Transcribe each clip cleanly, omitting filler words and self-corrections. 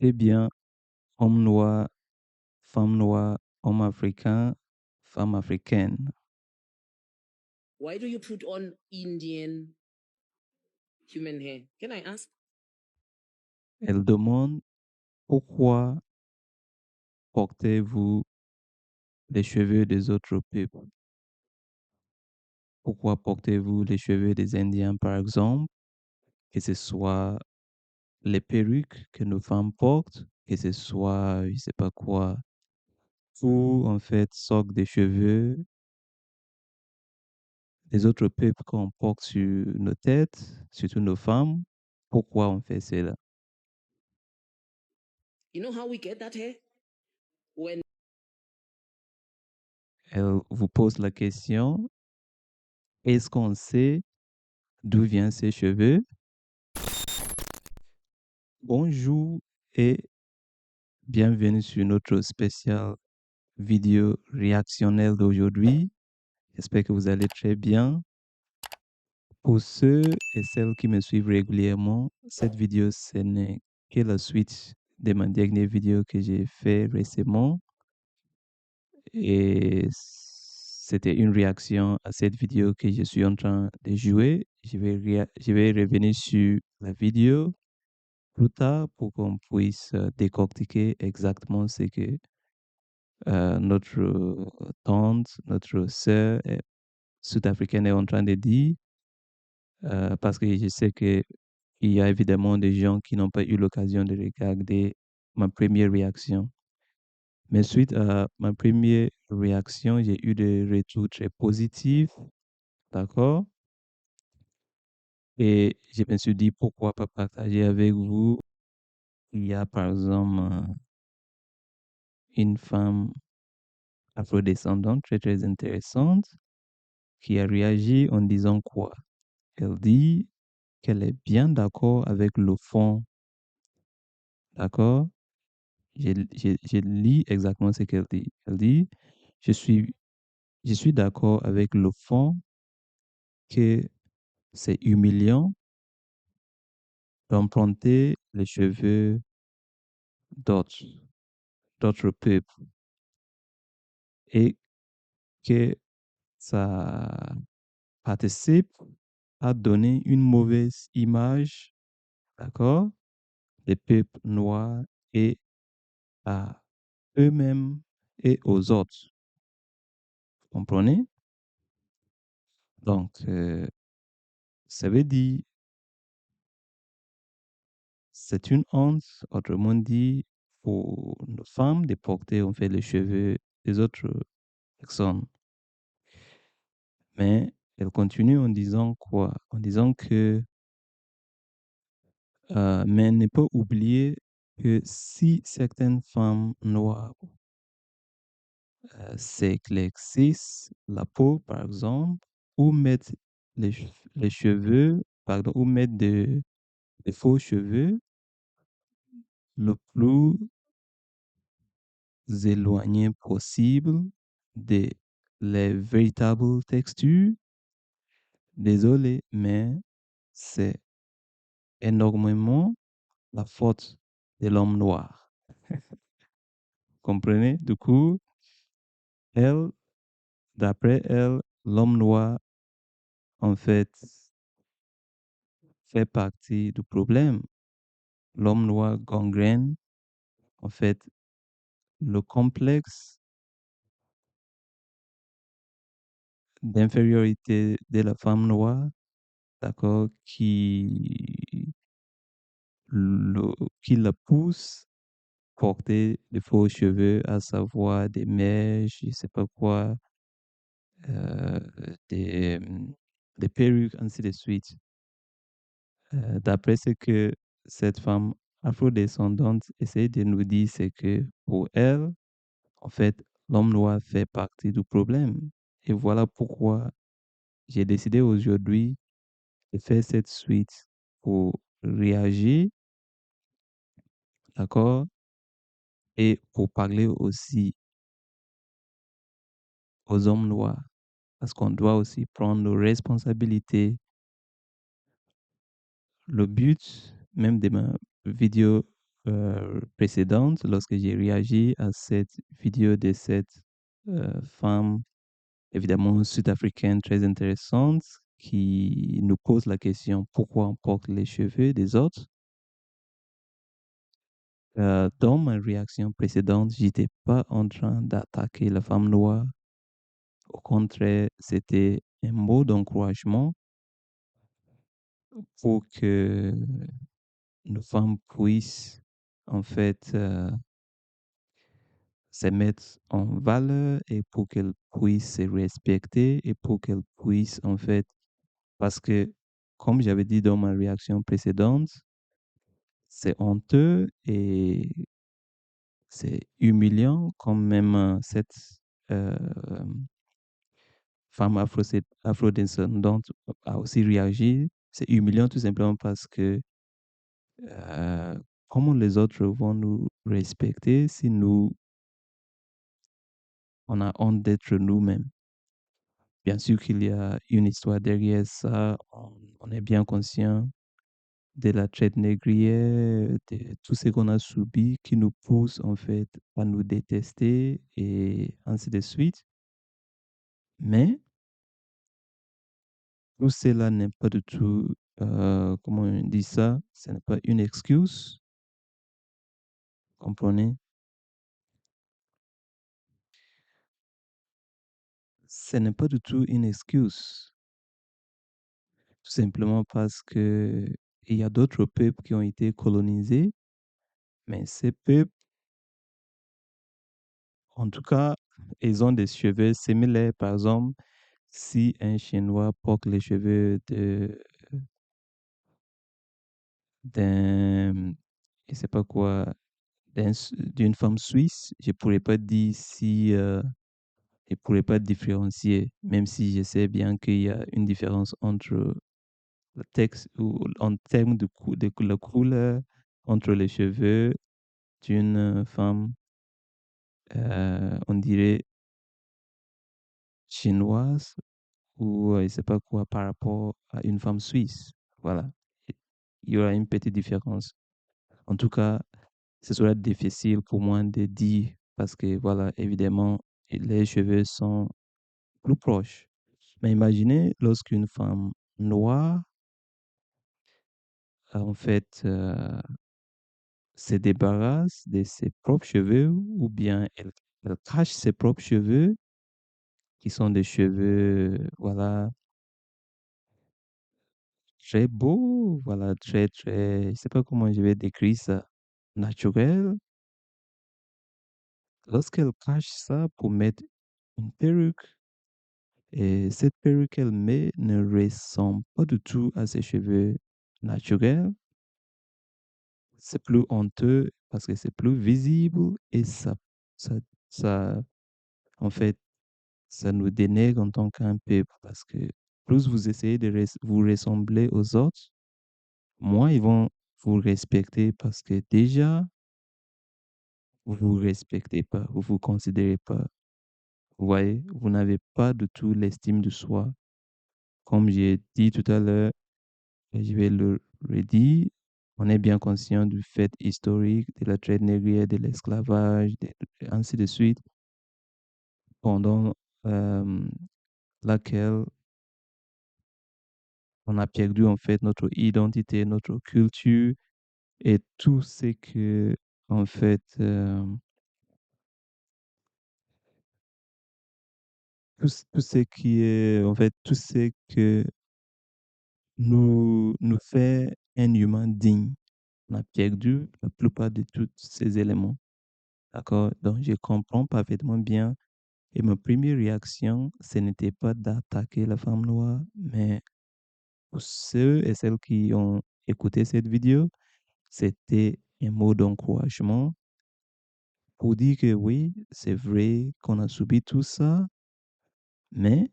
Eh bien, homme noir, femme noire, homme africain, femme africaine. Why do you put on Indian human hair? Can I ask? Elle demande pourquoi portez-vous les cheveux des autres peuples? Pourquoi portez-vous les cheveux des Indiens, par exemple, que ce soit les perruques que nos femmes portent, que ce soit, je sais pas quoi, tout en fait sorte de cheveux des autres peuples qu'on porte sur nos têtes, surtout nos femmes. Pourquoi on fait cela? You know how we get that hair? When Elle vous pose la question, est-ce qu'on sait d'où viennent ces cheveux? Bonjour et bienvenue sur notre spécial vidéo réactionnelle d'aujourd'hui. J'espère que vous allez très bien. Pour ceux et celles qui me suivent régulièrement, cette vidéo, ce n'est que la suite de ma dernière vidéo que j'ai fait récemment. Et c'était une réaction à cette vidéo que je suis en train de jouer. Je vais revenir sur la vidéo plus tard pour qu'on puisse décortiquer exactement ce que notre tante, notre sœur sud-africaine est en train de dire. Parce que je sais qu'il y a évidemment des gens qui n'ont pas eu l'occasion de regarder ma première réaction. Mais suite à ma première réaction, j'ai eu des retours très positifs, d'accord? Et je me suis dit, pourquoi pas partager avec vous. Il y a par exemple une femme afrodescendante très très intéressante qui a réagi en disant quoi? Elle dit qu'elle est bien d'accord avec le fond, d'accord? Je lis exactement ce qu'elle dit. Elle dit, je suis, je suis d'accord avec le fond que c'est humiliant d'emprunter les cheveux d'autres, d'autres peuples et que ça participe à donner une mauvaise image, d'accord, des peuples noirs et à eux-mêmes et aux autres. Vous comprenez? Donc, ça veut dire, c'est une honte, autrement dit, pour nos femmes de porter en fait les cheveux des autres personnes. Mais elle continue en disant quoi? En disant que, mais ne pas oublier que si certaines femmes noires s'éclaircissent la peau, par exemple, ou mettent les cheveux, pardon, ou mettent des faux cheveux, le plus éloigné possible de les véritables textures. Désolé, mais c'est énormément la faute de l'homme noir. Comprenez? Du coup, elle, d'après elle, l'homme noir, en fait, fait partie du problème. L'homme noir gangrène, en fait, le complexe d'infériorité de la femme noire, d'accord, le, qui la pousse à porter de faux cheveux, à savoir des mèches, je sais pas quoi, euh, des, des perruques, ainsi de suite. D'après ce que cette femme afrodescendante essaie de nous dire, c'est que pour elle, en fait, l'homme noir fait partie du problème. Et voilà pourquoi j'ai décidé aujourd'hui de faire cette suite pour réagir, d'accord? Et pour parler aussi aux hommes noirs, parce qu'on doit aussi prendre nos responsabilités. Le but même de ma vidéo précédente, lorsque j'ai réagi à cette vidéo de cette femme, évidemment sud-africaine très intéressante, qui nous pose la question pourquoi on porte les cheveux des autres. Dans ma réaction précédente, j'étais pas en train d'attaquer la femme noire. Au contraire, c'était un mot d'encouragement pour que nos femmes puissent en fait se mettre en valeur et pour qu'elles puissent se respecter et pour qu'elles puissent en fait, parce que comme j'avais dit dans ma réaction précédente, c'est honteux et c'est humiliant quand même cette euh, femme afrodescendante a aussi réagi. C'est humiliant tout simplement parce que comment les autres vont nous respecter si nous, on a honte d'être nous-mêmes? Bien sûr qu'il y a une histoire derrière ça, on est bien conscient de la traite négrière, de tout ce qu'on a subi qui nous pousse en fait à nous détester et ainsi de suite. Mais tout cela n'est pas du tout, comment on dit ça, ce n'est pas une excuse, comprenez? Ce n'est pas du tout une excuse, tout simplement parce que il y a d'autres peuples qui ont été colonisés, mais ces peuples, en tout cas, ils ont des cheveux similaires. Par exemple, si un Chinois porte les cheveux d'un, je sais pas quoi, d'une femme suisse, je pourrais pas dire si, je pourrais pas différencier, même si je sais bien qu'il y a une différence entre le texte ou en termes de la couleur entre les cheveux d'une femme, on dirait chinoise ou je sais pas quoi par rapport à une femme suisse. Voilà. Il y aura une petite différence. En tout cas, ce sera difficile pour moi de dire parce que, voilà, évidemment, les cheveux sont plus proches. Mais imaginez lorsqu'une femme noire, en fait, se débarrasse de ses propres cheveux ou bien elle cache ses propres cheveux, qui sont des cheveux, voilà, très beaux, voilà, très, très, je sais pas comment je vais décrire ça, naturel. Lorsqu'elle cache ça pour mettre une perruque, et cette perruque qu'elle met ne ressemble pas du tout à ses cheveux naturels, c'est plus honteux parce que c'est plus visible et ça, ça, en fait, ça nous dénigre en tant qu'un peuple parce que plus vous essayez de vous ressembler aux autres, moins ils vont vous respecter parce que déjà, vous vous respectez pas, vous vous considérez pas. Vous voyez, vous n'avez pas du tout l'estime de soi. Comme j'ai dit tout à l'heure, et je vais le redire, on est bien conscient du fait historique de la traite négrière, de l'esclavage, ainsi de suite, pendant euh, laquelle on a perdu en fait notre identité, notre culture et tout ce que, en fait, tout ce qui est, en fait, tout ce que nous fait un humain digne. On a perdu la plupart de tous ces éléments. D'accord? Donc, je comprends parfaitement bien. Et ma première réaction, ce n'était pas d'attaquer la femme noire, mais pour ceux et celles qui ont écouté cette vidéo, c'était un mot d'encouragement pour dire que oui, c'est vrai qu'on a subi tout ça, mais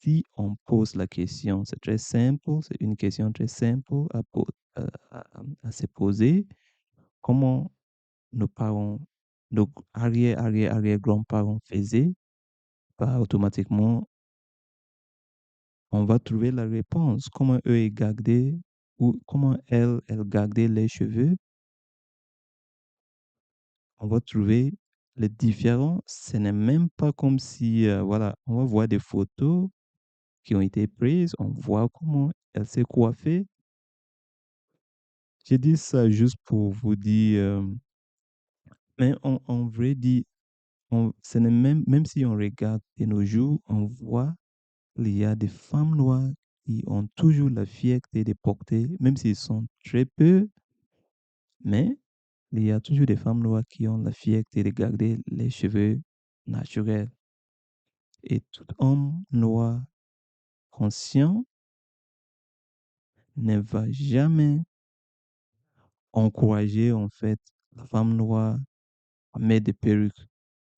si on pose la question, c'est très simple, c'est une question très simple à se poser. Comment nos parents, nos arrière-grands-parents faisaient, bah, automatiquement, on va trouver la réponse. Comment eux ils gardaient ou comment elles gardaient les cheveux, on va trouver les différents. Ce n'est même pas comme si, voilà, on va voir des photos qui ont été prises, on voit comment elle s'est coiffée. J'ai dit ça juste pour vous dire, mais en vrai dit, ce n'est même si on regarde de nos jours, on voit il y a des femmes noires qui ont toujours la fierté de porter, même s'ils sont très peu, mais il y a toujours des femmes noires qui ont la fierté de garder les cheveux naturels. Et tout homme noir conscient ne va jamais encourager en fait la femme noire à mettre des perruques.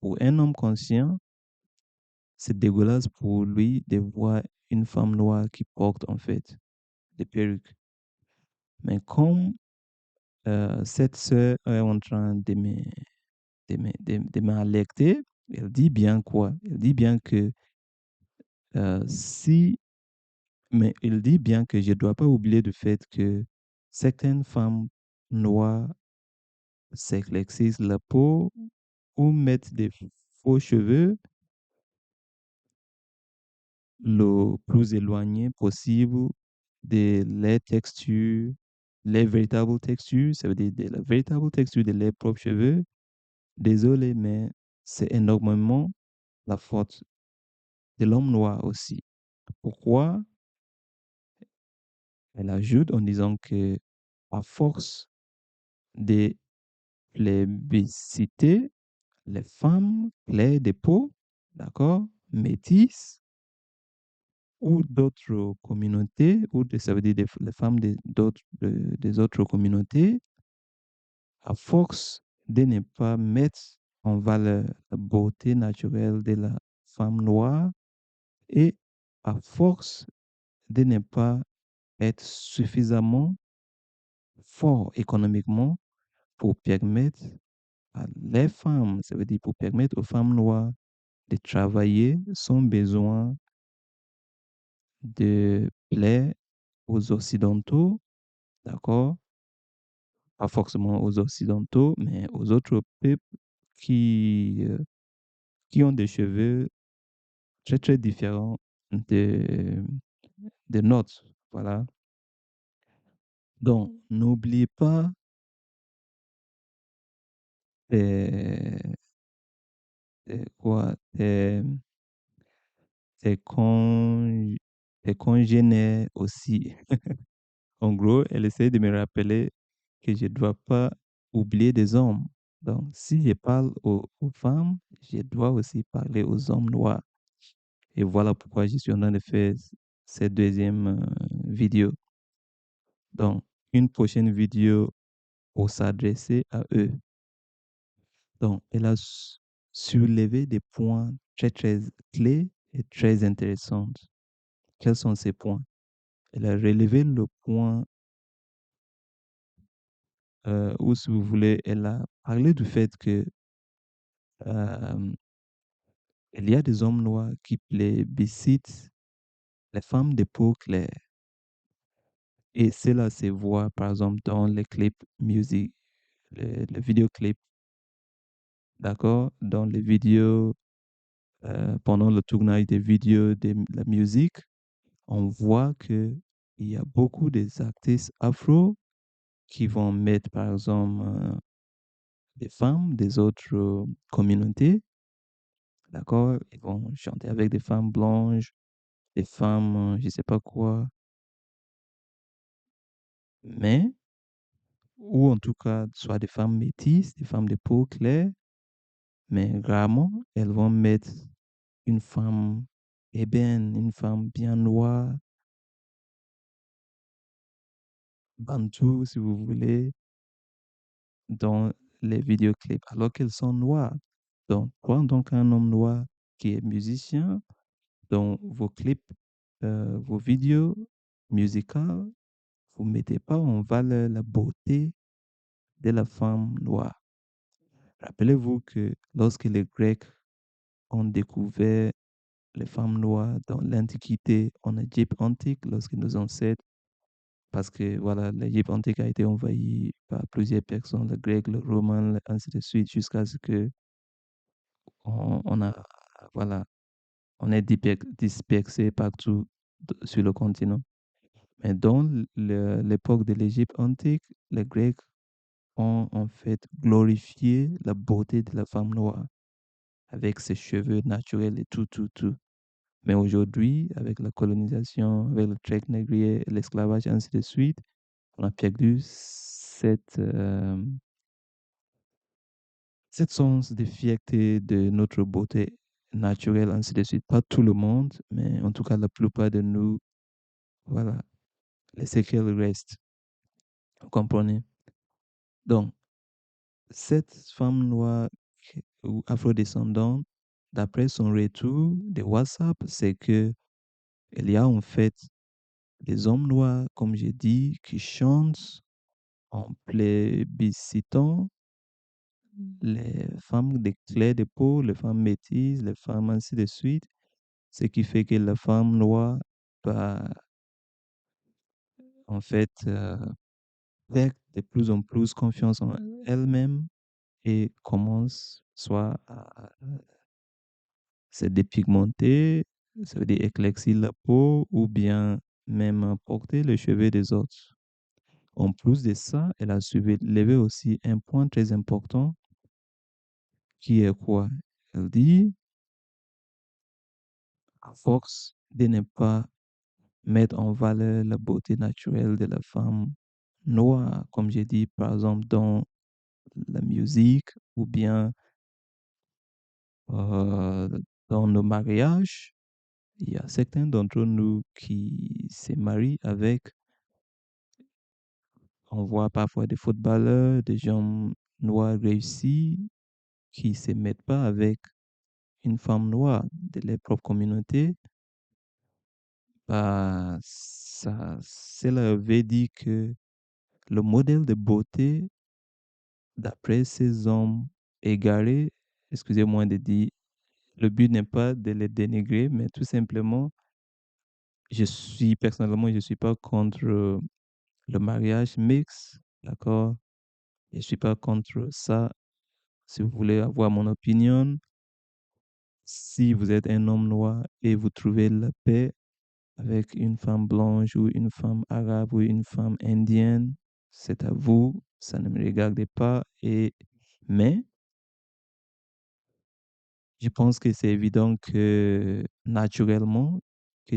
Pour un homme conscient, c'est dégueulasse pour lui de voir une femme noire qui porte en fait des perruques. Mais comme cette sœur est en train de m'alerter, elle dit bien quoi? Elle dit bien que si, mais elle dit bien que je ne dois pas oublier le fait que certaines femmes noires s'éclaircissent la peau ou mettent des faux cheveux le plus éloigné possible de les textures, les véritables textures, ça veut dire de la véritable texture de leurs propres cheveux. Désolé, mais c'est énormément la faute de l'homme noir aussi. Pourquoi? Elle ajoute en disant que à force de plébisciter les femmes claires de peau, d'accord, métisses, ou d'autres communautés, ça veut dire les femmes des autres communautés, à force de ne pas mettre en valeur la beauté naturelle de la femme noire et à force de ne pas être suffisamment fort économiquement pour permettre à les femmes, ça veut dire pour permettre aux femmes noires de travailler sans besoin de plaire aux Occidentaux, d'accord? Pas forcément aux Occidentaux, mais aux autres peuples qui, euh, qui ont des cheveux très, très différents de, des nôtres. Voilà. Donc, n'oubliez pas tes, quoi, tes, tes congénères aussi. En gros, elle essaie de me rappeler que je ne dois pas oublier des hommes. Donc, si je parle aux femmes, je dois aussi parler aux hommes noirs. Et voilà pourquoi je suis en train de faire cette deuxième vidéo. Donc, une prochaine vidéo pour s'adresser à eux. Donc, elle a soulevé des points très, très clés et très intéressants. Quels sont ces points? Elle a relevé le point où, si vous voulez, elle a parlé du fait que euh, il y a des hommes noirs qui plébiscitent les femmes de peau claire. Et cela se voit, par exemple, dans les clips musique, les vidéoclips, d'accord? Dans les vidéos, pendant le tournage des vidéos de la musique, on voit que il y a beaucoup des artistes afro qui vont mettre, par exemple, des femmes des autres communautés, d'accord? Ils vont chanter avec des femmes blanches, des femmes, je sais pas quoi, mais, ou en tout cas, soit des femmes métisses, des femmes de peau claire, mais rarement, elles vont mettre une femme ébène, une femme bien noire, bantou, si vous voulez, dans les vidéoclips, alors qu'elles sont noires. Donc, prends donc un homme noir qui est musicien dans vos clips, vos vidéos musicales, vous ne mettez pas en valeur la beauté de la femme noire. Rappelez-vous que lorsque les Grecs ont découvert les femmes noires dans l'Antiquité, en Égypte antique, lorsque nos ancêtres parce que voilà, l'Égypte antique a été envahie par plusieurs personnes, le grec, le romain, ainsi de suite, jusqu'à ce que on a, voilà, on est dispersé partout sur le continent. Mais dans l'époque de l'Égypte antique, les Grecs ont en fait glorifié la beauté de la femme noire avec ses cheveux naturels et tout, tout, tout. Mais aujourd'hui, avec la colonisation, avec le traite négrier, l'esclavage, ainsi de suite, on a perdu cette sens de fierté de notre beauté naturelle, ainsi de suite. Pas tout le monde, mais en tout cas la plupart de nous, voilà, les séquelles restent. Vous comprenez? Donc, cette femme noire ou afrodescendante, d'après son retour de WhatsApp, c'est que il y a en fait des hommes noirs, comme j'ai dit, qui chantent en plébiscitant les femmes de clair de peau, les femmes métisses, les femmes ainsi de suite, ce qui fait que la femme noire va en fait perdre de plus en plus confiance en elle-même et commence soit à se dépigmenter, ça veut dire éclaircir la peau ou bien même porter les cheveux des autres. En plus de ça, elle a soulevé aussi un point très important qui est quoi? Elle dit, à force de ne pas mettre en valeur la beauté naturelle de la femme noire, comme j'ai dit, par exemple, dans la musique ou bien euh, dans nos mariages, il y a certains d'entre nous qui se marient avec, on voit parfois des footballeurs, des gens noirs réussis qui ne se mettent pas avec une femme noire de leur propre communauté. Bah, ça, cela veut dire que le modèle de beauté, d'après ces hommes égarés, excusez-moi de dire, le but n'est pas de les dénigrer, mais tout simplement, personnellement, je ne suis pas contre le mariage mixte, d'accord? Je ne suis pas contre ça. Si vous voulez avoir mon opinion, si vous êtes un homme noir et vous trouvez la paix avec une femme blanche ou une femme arabe ou une femme indienne, c'est à vous, ça ne me regarde pas. Mais je pense que c'est évident que naturellement, que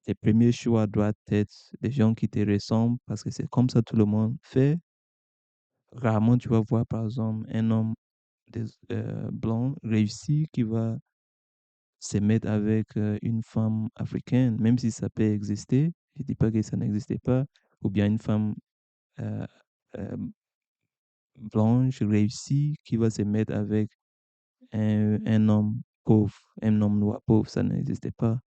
tes premiers choix doivent être des gens qui te ressemblent parce que c'est comme ça tout le monde fait. Rarement tu vas voir par exemple un homme blanc réussi qui va se mettre avec une femme africaine, même si ça peut exister. Je ne dis pas que ça n'existait pas. Ou bien une femme euh, euh, blanche réussie qui va se mettre avec un homme pauvre, un homme noir pauvre. Ça n'existait pas.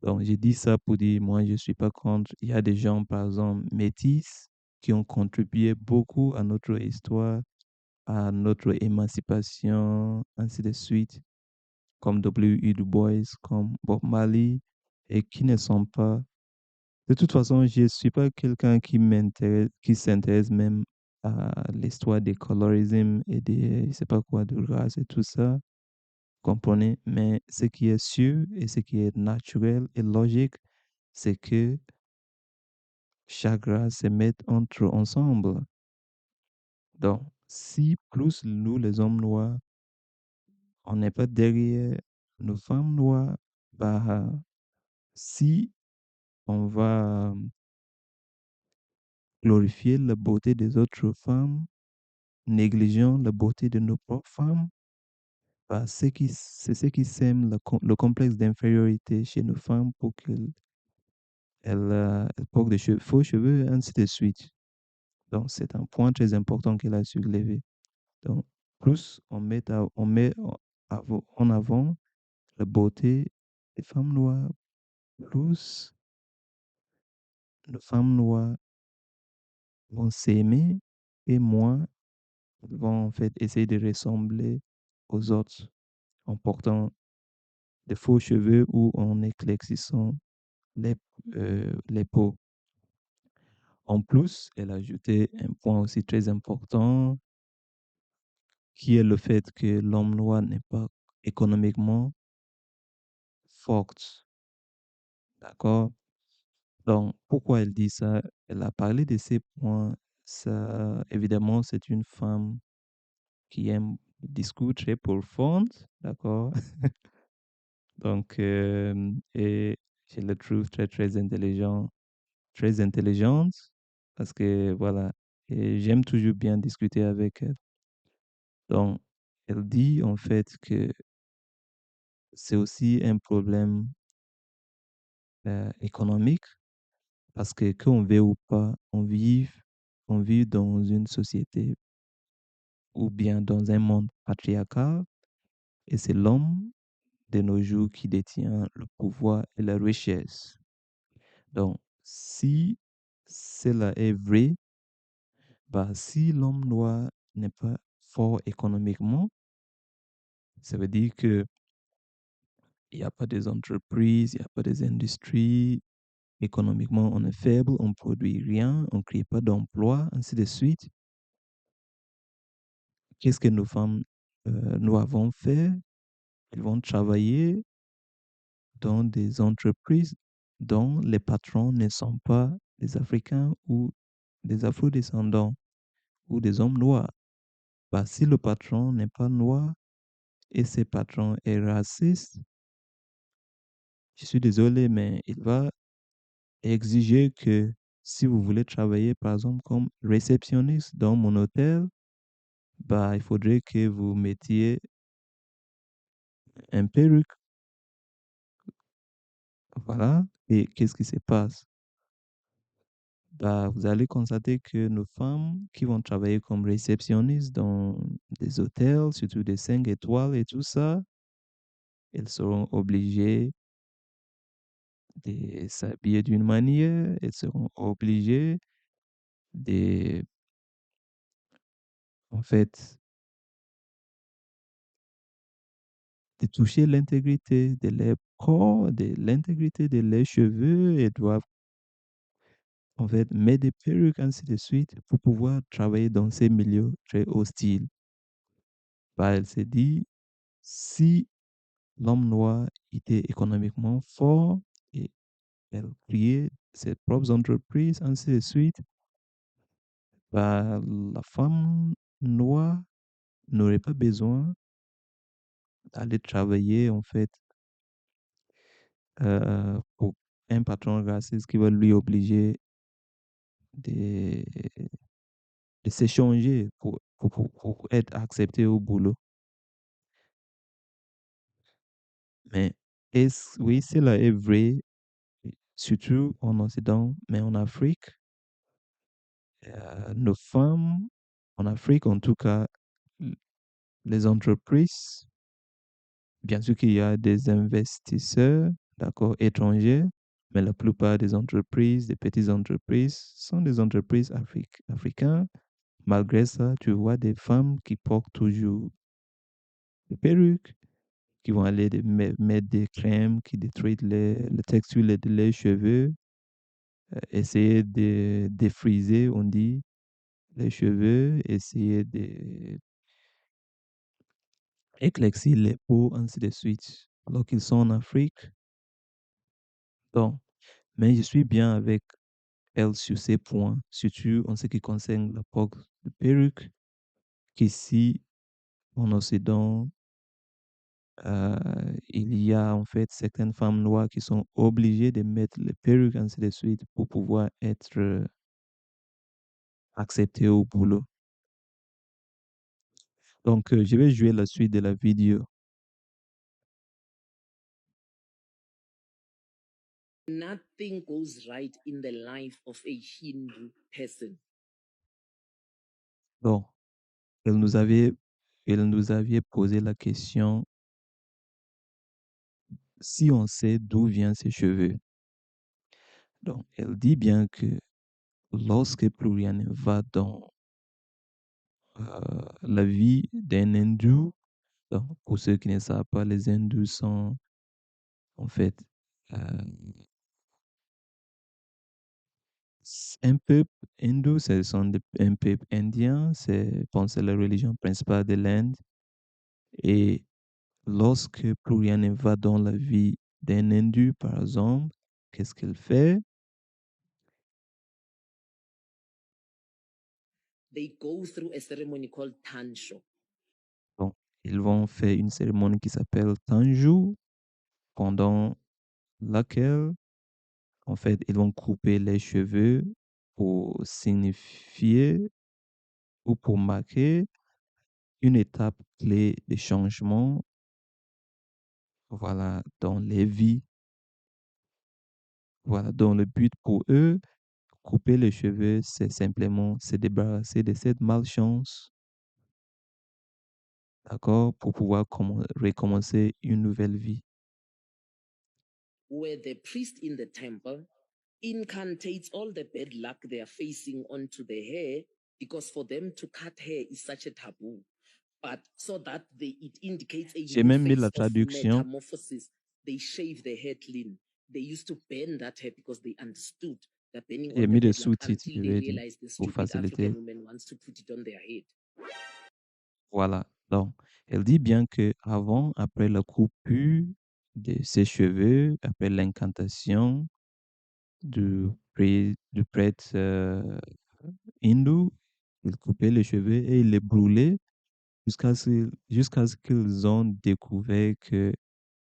Donc, j'ai dit ça pour dire, moi, je ne suis pas contre. Il y a des gens, par exemple, métis, qui ont contribué beaucoup à notre histoire, à notre émancipation, ainsi de suite, comme W.E. Du Bois, comme Bob Marley, et qui ne sont pas. De toute façon, je ne suis pas quelqu'un qui s'intéresse même à l'histoire des colorismes et des, je sais pas quoi, de race et tout ça. Comprenez? Mais ce qui est sûr et ce qui est naturel et logique, c'est que chaque race se met ensemble. Donc, si plus nous, les hommes noirs, on n'est pas derrière nos femmes noires, bah, si on va glorifier la beauté des autres femmes, négligeant la beauté de nos propres femmes, bah, c'est ce qui sème le complexe d'infériorité chez nos femmes pour qu'elles elles portent des faux cheveux, ainsi de suite. Donc, c'est un point très important qu'elle a soulevé. Donc, plus on met en avant la beauté des femmes noires, plus les femmes noires vont s'aimer et moins elles vont en fait essayer de ressembler aux autres en portant de faux cheveux ou en éclaircissant les, les peaux. En plus, elle a ajouté un point aussi très important qui est le fait que l'homme noir n'est pas économiquement fort. D'accord? Donc, pourquoi elle dit ça? Elle a parlé de ces points. Ça, évidemment, c'est une femme qui aime le discours très profond. D'accord? Donc, et je le trouve très, très intelligent, très intelligente parce que, voilà, et j'aime toujours bien discuter avec elle. Donc, elle dit en fait que c'est aussi un problème économique parce que qu'on veut ou pas, on vit dans une société ou bien dans un monde patriarcal et c'est l'homme de nos jours qui détient le pouvoir et la richesse. Donc, si cela est vrai, bah, si l'homme noir n'est pas fort économiquement, ça veut dire que il n'y a pas des entreprises, il n'y a pas des industries. Économiquement, on est faible, on ne produit rien, on ne crée pas d'emploi, ainsi de suite. Qu'est-ce que nos femmes noires vont faire? Elles vont travailler dans des entreprises dont les patrons ne sont pas des Africains ou des Afro-descendants ou des hommes noirs. Bah, si le patron n'est pas noir et ce patron est raciste, je suis désolé, mais il va exiger que si vous voulez travailler, par exemple, comme réceptionniste dans mon hôtel, bah, il faudrait que vous mettiez un perruque. Voilà. Et qu'est-ce qui se passe? Bah, vous allez constater que nos femmes qui vont travailler comme réceptionnistes dans des hôtels, surtout des 5 étoiles et tout ça, elles seront obligées de s'habiller d'une manière, elles seront obligées de, en fait, de toucher l'intégrité de leur corps, de l'intégrité de leurs cheveux et doivent, en fait, mettre des perruques, ainsi de suite, pour pouvoir travailler dans ces milieux très hostiles. Bah, elle s'est dit, si l'homme noir était économiquement fort et elle créait ses propres entreprises, ainsi de suite, bah, la femme noire n'aurait pas besoin d'aller travailler, en fait, pour un patron raciste qui va lui obliger de, de s'échanger pour être accepté au boulot. Mais oui, cela est vrai, surtout en Occident, mais en Afrique, nos femmes, en Afrique en tout cas, l- les entreprises, bien sûr qu'il y a des investisseurs, d'accord, étrangers, mais la plupart des entreprises, des petites entreprises, sont des entreprises africaines. Malgré ça, tu vois des femmes qui portent toujours des perruques, qui vont aller mettre des crèmes qui détruisent le texture de leurs cheveux, essayer de défriser, on dit, les cheveux, essayer de éclaircir les peaux, ainsi de suite, alors qu'ils sont en Afrique. Donc, mais je suis bien avec elle sur ces points, surtout en ce qui concerne la port de perruque, qu'ici, en Occident, il y a en fait certaines femmes noires qui sont obligées de mettre les perruques, ainsi de suite, pour pouvoir être acceptées au boulot. Donc, je vais jouer la suite de la vidéo. Nothing goes right in the life of a Hindu person. Donc, elle nous avait, elle nous avait posé la question si on sait d'où viennent ses cheveux. Donc, elle dit bien que lorsque plus rien ne va dans la vie d'un hindou, donc, pour ceux qui ne savent pas, les hindous sont en fait un peuple hindou, ce sont un peuple indien, c'est bon, c'est la religion principale de l'Inde. Et lorsque plus rien ne va dans la vie d'un hindou, par exemple, qu'est-ce qu'il fait? They go through a ceremony called Tansho. Bon, ils vont faire une cérémonie qui s'appelle Tanju, pendant laquelle, en fait, ils vont couper les cheveux pour signifier ou pour marquer une étape clé de changement, voilà, dans les vies. Voilà, donc le but pour eux, couper les cheveux, c'est simplement se débarrasser de cette malchance, d'accord, pour pouvoir recommencer une nouvelle vie. Where the priest in the temple incantates all the bad luck they are facing onto the hair, because for them to cut hair is such a taboo. But so that it indicates a J'ai new même mis la phase of traduction. metamorphosis, they shave their hair clean. They used to burn that hair because they understood that burning J'ai all the mis des bad luck, sous-titres, until je they vais dire, realized the pour stupid African faciliter. woman wants to put it on their head. Voilà. Donc, elle dit bien que avant, après la coupure de ses cheveux, après l'incantation du prêtre hindou, il coupait les cheveux et il les brûlait jusqu'à ce qu'ils ont découvert que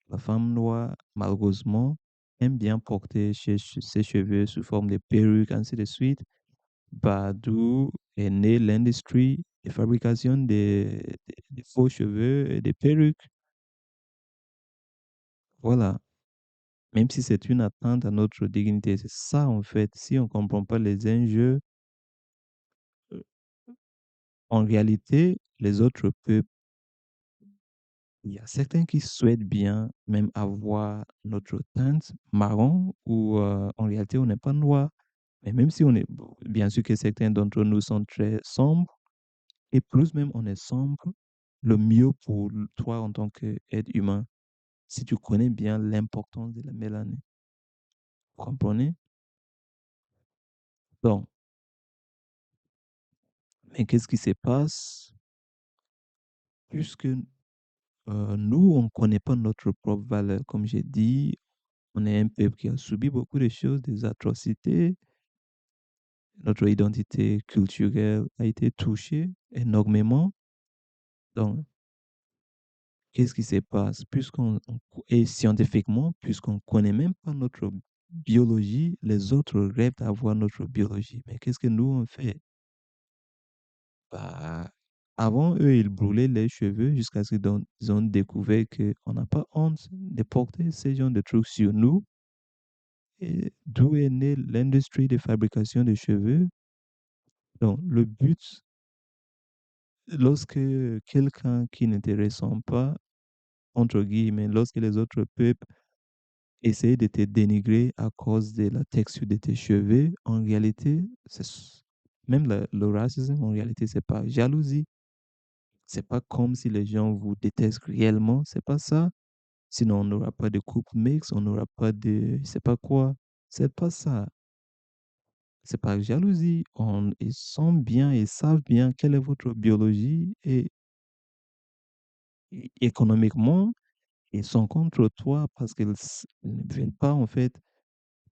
la femme noire, malheureusement, aime bien porter ses cheveux sous forme de perruques, ainsi de suite. Bah, d'où est née l'industrie de fabrication des faux cheveux et des perruques. Voilà. Même si c'est une atteinte à notre dignité, c'est ça en fait. Si on ne comprend pas les enjeux, euh, en réalité, les autres peuples, il y a certains qui souhaitent bien même avoir notre teinte marron ou en réalité on n'est pas noir. Mais même si on est, bon, bien sûr que certains d'entre nous sont très sombres, et plus même on est sombre, le mieux pour toi en tant qu'être humain, si tu connais bien l'importance de la mélanine. Vous comprenez? Donc, mais qu'est-ce qui se passe? Puisque nous, on ne connaît pas notre propre valeur. Comme j'ai dit, on est un peuple qui a subi beaucoup de choses, des atrocités. Notre identité culturelle a été touchée énormément. Donc, qu'est-ce qui se passe? Et scientifiquement, puisqu'on ne connaît même pas notre biologie, les autres rêvent d'avoir notre biologie. Mais qu'est-ce que nous, on fait? Bah, avant, eux, ils brûlaient les cheveux jusqu'à ce qu'ils ont découvert qu'on n'a pas honte de porter ce genre de trucs sur nous. Et d'où est née l'industrie de fabrication de cheveux. Donc, le but, lorsque quelqu'un qui ne te ressemble pas, entre guillemets, lorsque les autres peuples essayer de te dénigrer à cause de la texture de tes cheveux, en réalité, même le racisme, en réalité, c'est pas jalousie. C'est pas comme si les gens vous détestent réellement. C'est pas ça. Sinon, on n'aura pas de couple mixte, on n'aura pas de, je sais pas quoi. C'est pas ça. C'est pas jalousie. Ils sont bien, ils savent bien quelle est votre biologie et économiquement, ils sont contre toi parce ils ne veulent pas, en fait,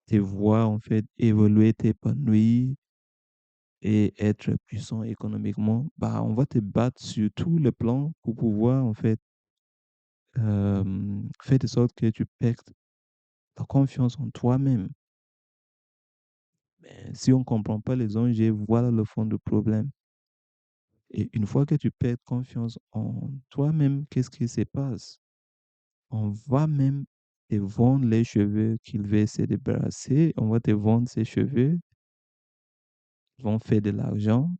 te voir, en fait, évoluer, t'épanouir et être puissant économiquement. Bah, on va te battre sur tous les plans pour pouvoir, en fait, faire de sorte que tu perdes la confiance en toi-même. Mais si on ne comprend pas les enjeux, voilà le fond du problème. Et une fois que tu perds confiance en toi-même, qu'est-ce qui se passe? On va même te vendre les cheveux qu'il veut se débarrasser. On va te vendre ces cheveux, ils vont faire de l'argent.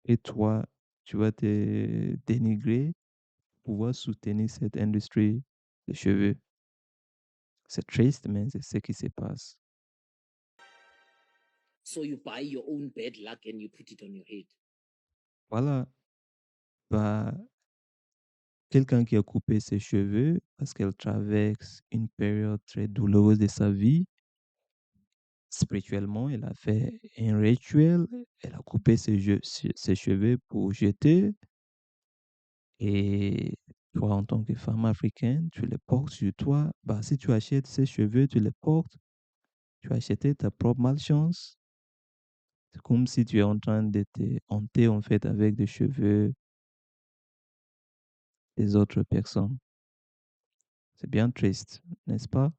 Et toi, tu vas te dénigrer pour pouvoir soutenir cette industrie des cheveux. C'est triste, mais c'est ce qui se passe. So you buy your own bad luck and you put it on your head. Voilà. Bah, quelqu'un qui a coupé ses cheveux parce qu'elle traverse une période très douloureuse de sa vie, spirituellement, elle a fait un rituel, elle a coupé ses cheveux pour jeter. Et toi, en tant que femme africaine, tu les portes sur toi. Bah, si tu achètes ces cheveux, tu les portes, tu as acheté ta propre malchance. C'est comme si tu es en train de te hanter, en fait, avec des cheveux des autres personnes. C'est bien triste, n'est-ce pas?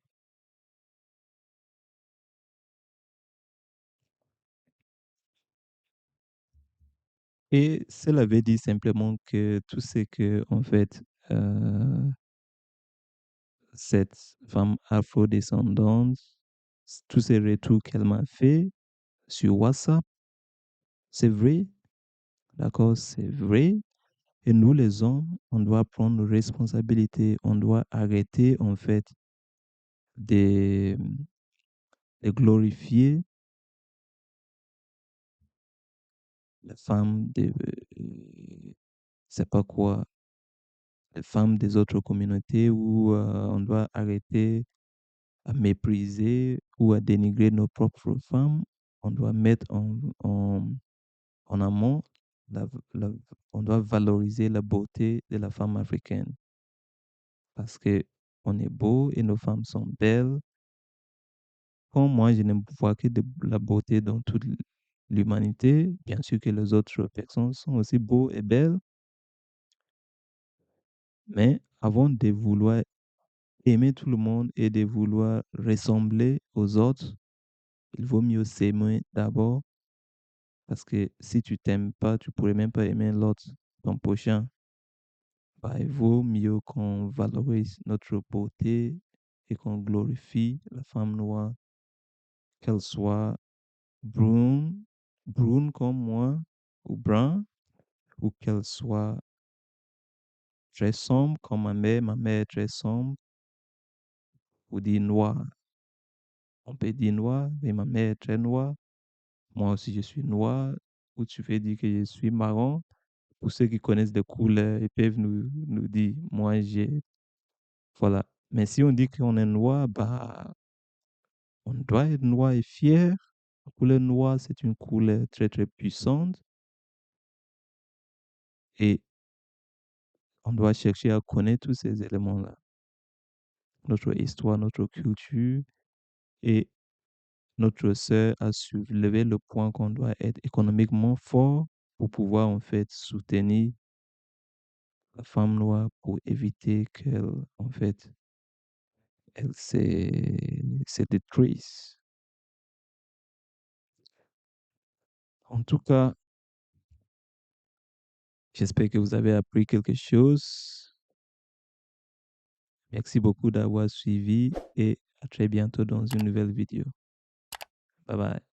Et cela veut dire simplement que tout ce que, en fait, euh, cette femme afro-descendante, tous ces retours qu'elle m'a fait sur WhatsApp, c'est vrai, d'accord, c'est vrai. Et nous, les hommes, on doit prendre nos responsabilités, on doit arrêter, en fait, de, de glorifier les femmes c'est pas quoi, les femmes des autres communautés où on doit arrêter à mépriser ou à dénigrer nos propres femmes. On doit mettre en amont, la- la- on doit valoriser la beauté de la femme africaine parce que on est beau et nos femmes sont belles. Comme moi, je ne vois que de la beauté dans toute l'humanité. Bien sûr que les autres personnes sont aussi beaux et belles, mais avant de vouloir aimer tout le monde et de vouloir ressembler aux autres, il vaut mieux s'aimer d'abord parce que si tu t'aimes pas, tu pourrais même pas aimer l'autre, ton prochain. Bah, il vaut mieux qu'on valorise notre beauté et qu'on glorifie la femme noire, qu'elle soit brune, brune comme moi, ou brun, ou qu'elle soit très sombre comme ma mère est très sombre, ou dire noir. On peut dire noir, mais ma mère est très noire. Moi aussi, je suis noir, ou tu peux dire que je suis marron. Pour ceux qui connaissent des couleurs, ils peuvent nous dire, moi, j'ai, voilà. Mais si on dit qu'on est noir, bah, on doit être noir et fier. La couleur noire, c'est une couleur très, très puissante et on doit chercher à connaître tous ces éléments-là. Notre histoire, notre culture et notre sœur a soulevé le point qu'on doit être économiquement fort pour pouvoir en fait soutenir la femme noire pour éviter qu'elle en fait elle se détruise. En tout cas, j'espère que vous avez appris quelque chose. Merci beaucoup d'avoir suivi et à très bientôt dans une nouvelle vidéo. Bye bye.